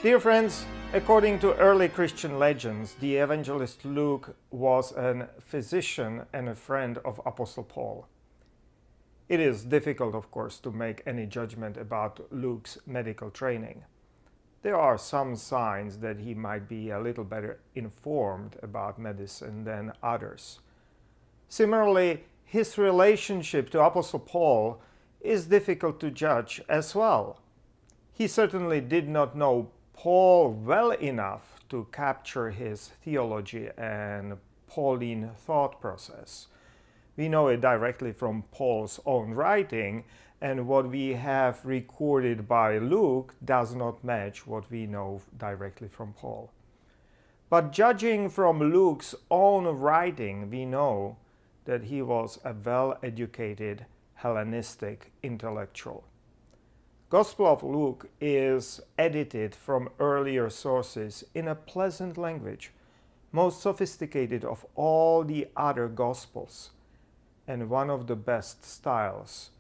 Dear friends, according to early Christian legends, the evangelist Luke was a physician and a friend of Apostle Paul. It is difficult, of course, to make any judgment about Luke's medical training. There are some signs that he might be a little better informed about medicine than others. Similarly, his relationship to Apostle Paul is difficult to judge as well. He certainly did not know Paul well enough to capture his theology and Pauline thought process. We know it directly from Paul's own writing, and what we have recorded by Luke does not match what we know directly from Paul. But judging from Luke's own writing, we know that he was a well-educated Hellenistic intellectual. Gospel of Luke is edited from earlier sources in a pleasant language, most sophisticated of all the other Gospels, and one of the best styles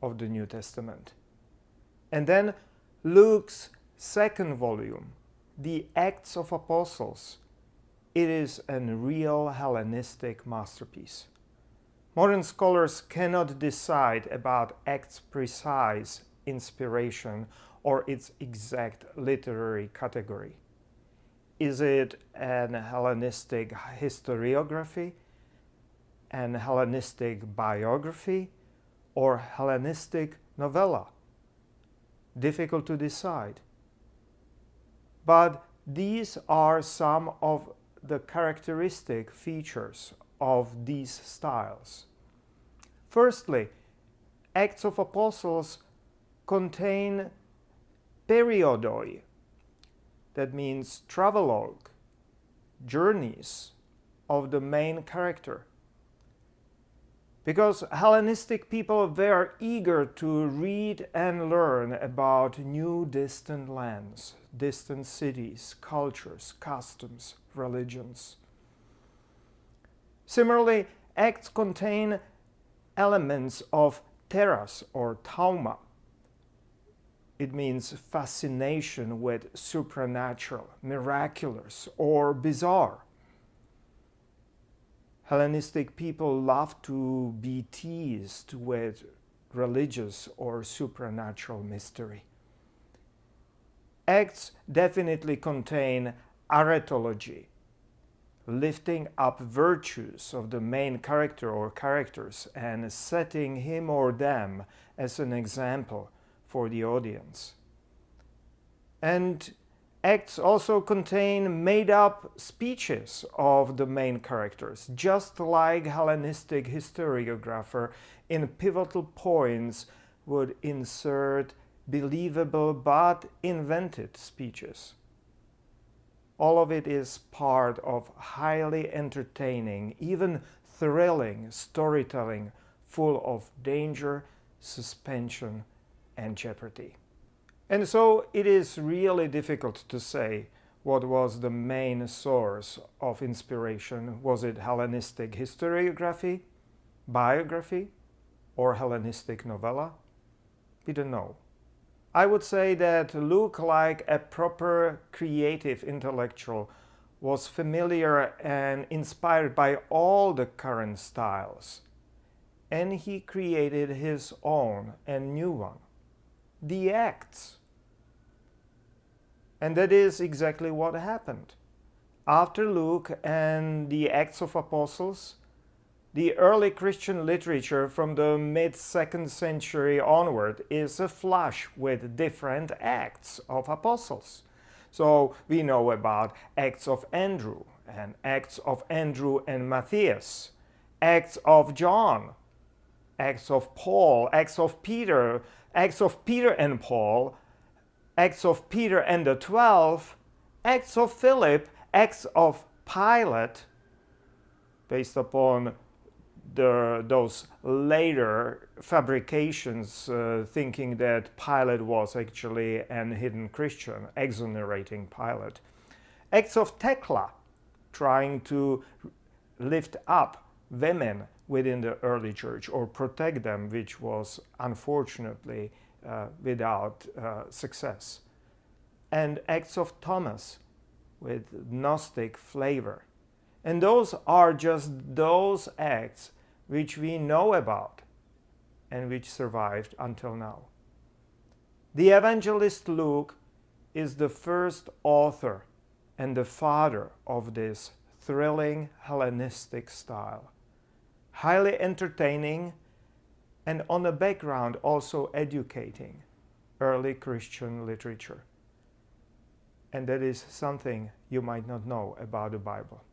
of the New Testament. And then Luke's second volume, the Acts of Apostles, it is a real Hellenistic masterpiece. Modern scholars cannot decide about Acts' precise inspiration or its exact literary category. Is it an Hellenistic historiography, an Hellenistic biography, or Hellenistic novella? Difficult to decide. But these are some of the characteristic features of these styles. Firstly, Acts of Apostles contain periodoi, that means travelogue, journeys of the main character. Because Hellenistic people were eager to read and learn about new distant lands, distant cities, cultures, customs, religions. Similarly, Acts contain elements of teras or tauma. It means fascination with supernatural, miraculous, or bizarre. Hellenistic people love to be teased with religious or supernatural mystery. Acts definitely contain aretology, lifting up virtues of the main character or characters and setting him or them as an example for the audience. And Acts also contain made-up speeches of the main characters, just like Hellenistic historiographer in pivotal points would insert believable but invented speeches. All of it is part of highly entertaining, even thrilling storytelling full of danger, suspension, and jeopardy. And so it is really difficult to say what was the main source of inspiration. Was it Hellenistic historiography, biography, or Hellenistic novella? We don't know. I would say that Luke, like a proper creative intellectual, was familiar and inspired by all the current styles, and he created his own and new one, the Acts. And that is exactly what happened. After Luke and the Acts of Apostles, the early Christian literature from the mid-2nd century onward is aflush with different Acts of Apostles. So we know about Acts of Andrew and Acts of Andrew and Matthias, Acts of John, Acts of Paul, Acts of Peter and Paul, Acts of Peter and the 12, Acts of Philip, Acts of Pilate, based upon those later fabrications, thinking that Pilate was actually an hidden Christian, exonerating Pilate. Acts of Thecla, trying to lift up women within the early church or protect them, which was unfortunately without success. and Acts of Thomas with Gnostic flavor. And those are just those acts which we know about and which survived until now. The evangelist Luke is the first author and the father of this thrilling Hellenistic style, highly entertaining and on the background also educating early Christian literature. And that is something you might not know about the Bible.